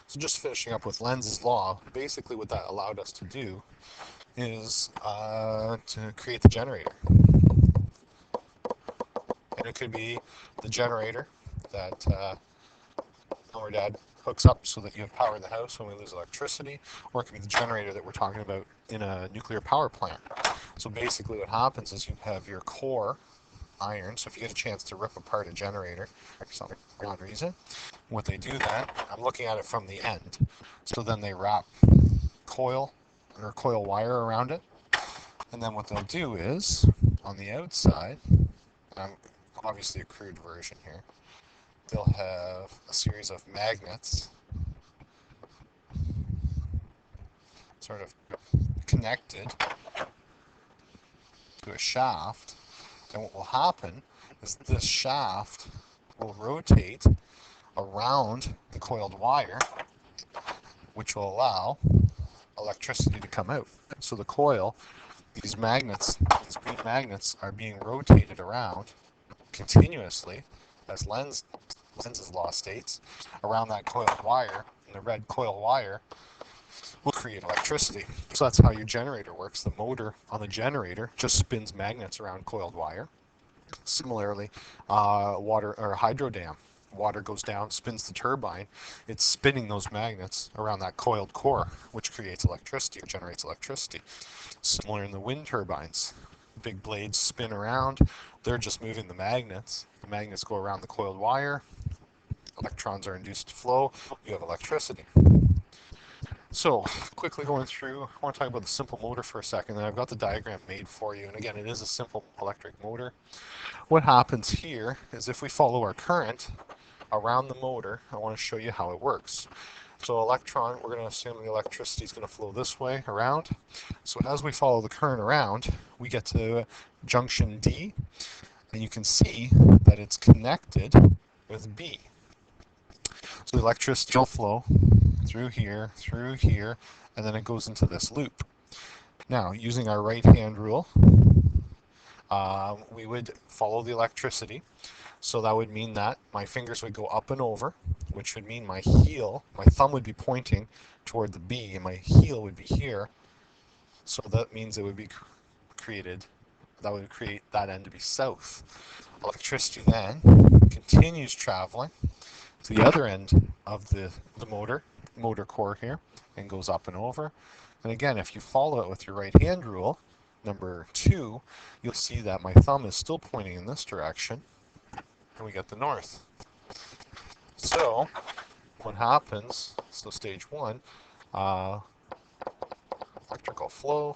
So just finishing up with Lenz's law, basically what that allowed us to do is to create the generator. And it could be the generator that mom or dad hooks up so that you have power in the house when we lose electricity, or it could be the generator that we're talking about in a nuclear power plant. So basically what happens is you have your core iron. So if you get a chance to rip apart a generator for some odd reason, what they do then, I'm looking at it from the end. So then they wrap coil or coil wire around it. And then what they'll do is, on the outside, I'm obviously a crude version here, they'll have a series of magnets sort of connected to a shaft. And what will happen is this shaft will rotate around the coiled wire, which will allow electricity to come out. So the coil, these magnets, these green magnets, are being rotated around continuously, as Lenz's law states, around that coiled wire, and the red coil wire will create electricity. So that's how your generator works. The motor on the generator just spins magnets around coiled wire. Similarly, water or hydro dam. Water goes down, spins the turbine. It's spinning those magnets around that coiled core, which creates electricity, or generates electricity. Similar in the wind turbines. Big blades spin around. They're just moving the magnets. The magnets go around the coiled wire. Electrons are induced to flow. You have electricity. So, quickly going through, I want to talk about the simple motor for a second, and I've got the diagram made for you. And again, it is a simple electric motor. What happens here is if we follow our current around the motor, I want to show you how it works. So electron, we're going to assume the electricity is going to flow this way around. So as we follow the current around, we get to junction D, and you can see that it's connected with B. So the electricity will flow through here, and then it goes into this loop. Now, using our right-hand rule, we would follow the electricity. So that would mean that my fingers would go up and over, which would mean my heel, my thumb would be pointing toward the B, and my heel would be here. So that means it would be created, that would create that end to be south. Electricity then continues traveling to the other end of the motor core here, and goes up and over. And again, if you follow it with your right hand rule, number 2, you'll see that my thumb is still pointing in this direction, and we get the north. So what happens, so stage 1, electrical flow,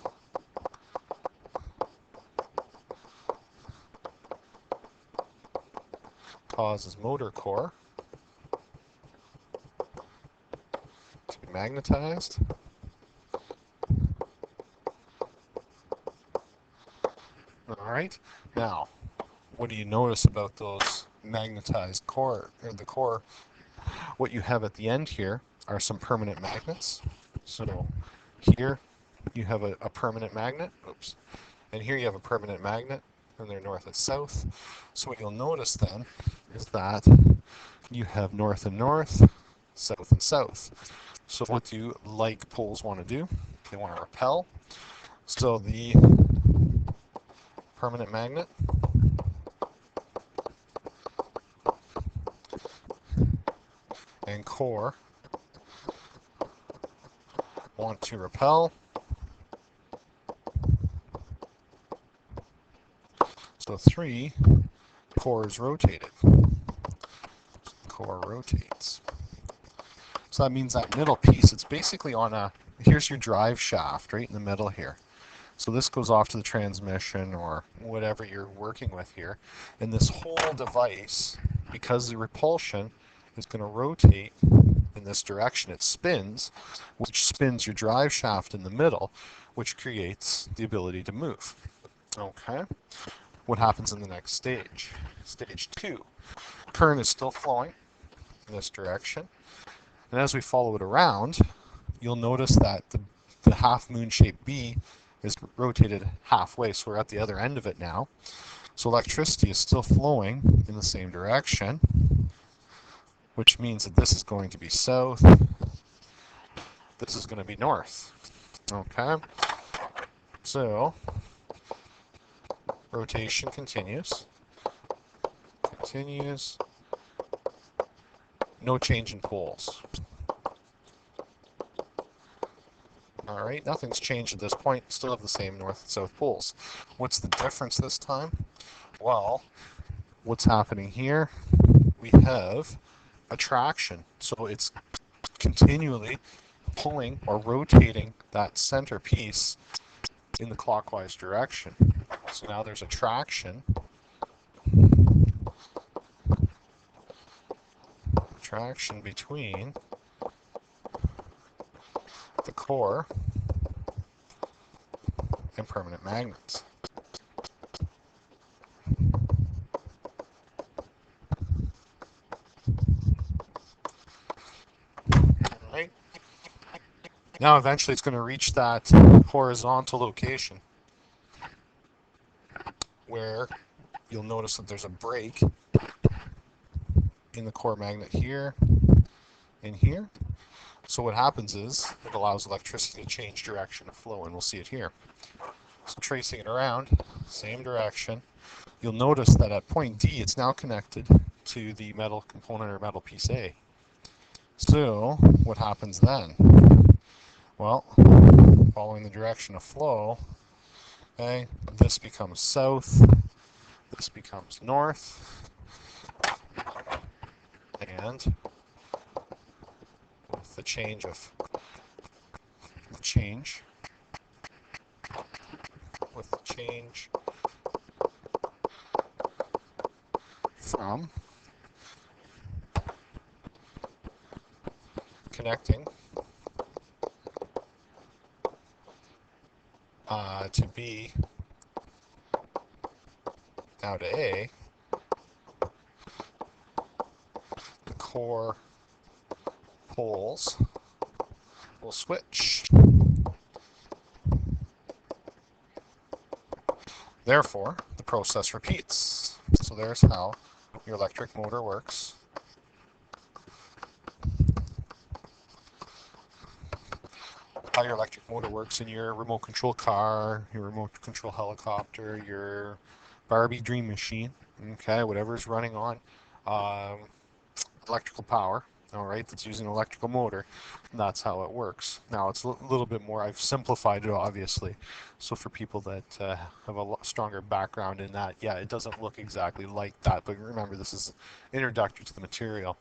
causes motor core to be magnetized. Alright, now what do you notice about those magnetized core, or the core? What you have at the end here are some permanent magnets. So here you have a permanent magnet, oops, and here you have a permanent magnet, and they're north and south. So what you'll notice then is that you have north and north, south and south. So what do like poles want to do? They want to repel. So the permanent magnet and core want to repel. So 3, core is rotated. Core rotates. So that means that middle piece, it's basically on a, here's your drive shaft right in the middle here. So this goes off to the transmission or whatever you're working with here. And this whole device, because the repulsion is going to rotate in this direction, it spins, which spins your drive shaft in the middle, which creates the ability to move. Okay. What happens in the next stage? Stage 2. Current is still flowing in this direction. And as we follow it around, you'll notice that the half moon shaped B is rotated halfway, so we're at the other end of it now. So electricity is still flowing in the same direction, which means that this is going to be south, this is going to be north. Okay, so rotation continues, no change in poles. All right, nothing's changed at this point, still have the same north and south poles. What's the difference this time? Well, what's happening here? We have attraction, so it's continually pulling or rotating that center piece in the clockwise direction. So now there's attraction between the core and permanent magnets. Right? Now eventually it's going to reach that horizontal location where you'll notice that there's a break in the core magnet here and here. So what happens is it allows electricity to change direction of flow, and we'll see it here. So tracing it around, same direction. You'll notice that at point D it's now connected to the metal component or metal piece A. So what happens then? Well, following the direction of flow, okay, this becomes south, this becomes north, and with the change from connecting to B now to A, the core poles will switch. Therefore, the process repeats. So there's how your electric motor works. How your electric motor works in your remote control car, your remote control helicopter, your Barbie dream machine, okay, whatever's running on electrical power, all right, that's using an electrical motor. That's how it works. Now it's a little bit more, I've simplified it obviously, so for people that have a stronger background in that, yeah, it doesn't look exactly like that, but remember this is introductory to the material.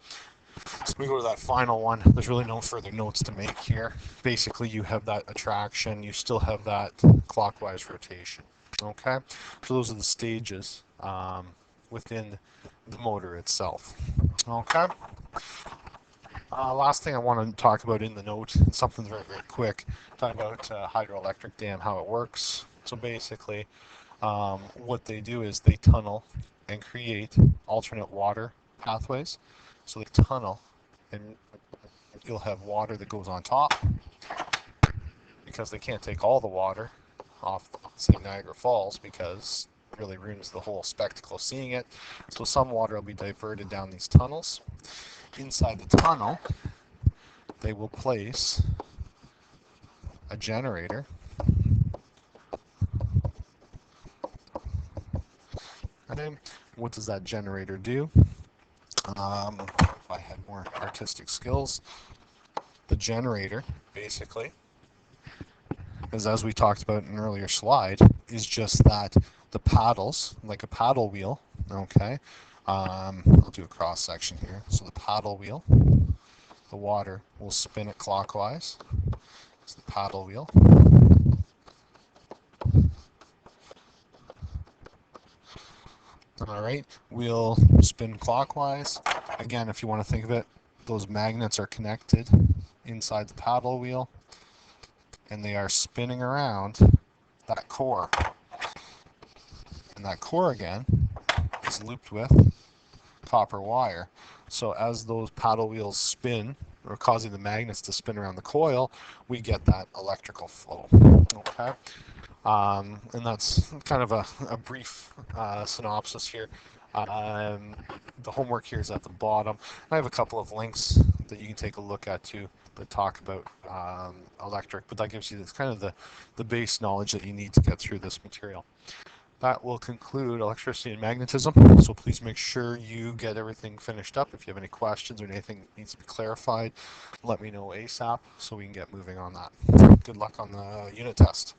So we go to that final one. There's really no further notes to make here. Basically you have that attraction, you still have that clockwise rotation. Okay, so those are the stages within the motor itself. Okay. Last thing I want to talk about in the note, something very, very quick, talk about hydroelectric dam, how it works. So basically, what they do is they tunnel and create alternate water pathways. So they tunnel, and you'll have water that goes on top, because they can't take all the water off, say, Niagara Falls, because it really ruins the whole spectacle of seeing it. So some water will be diverted down these tunnels. Inside the tunnel, they will place a generator. And what does that generator do? If I had more artistic skills, the generator basically is, as we talked about in an earlier slide, is just that the paddles, like a paddle wheel, okay, I'll do a cross section here. So the paddle wheel, the water will spin it clockwise. It's the paddle wheel. All right, we'll spin clockwise. Again, if you want to think of it, those magnets are connected inside the paddle wheel, and they are spinning around that core. And that core, again, is looped with copper wire. So as those paddle wheels spin, or causing the magnets to spin around the coil, we get that electrical flow. Okay, and that's kind of a brief synopsis here. The homework here is at the bottom. I have a couple of links that you can take a look at too, that talk about electric, but that gives you this kind of the base knowledge that you need to get through this material. That will conclude electricity and magnetism, so please make sure you get everything finished up. If you have any questions or anything that needs to be clarified, let me know ASAP so we can get moving on that. Good luck on the unit test.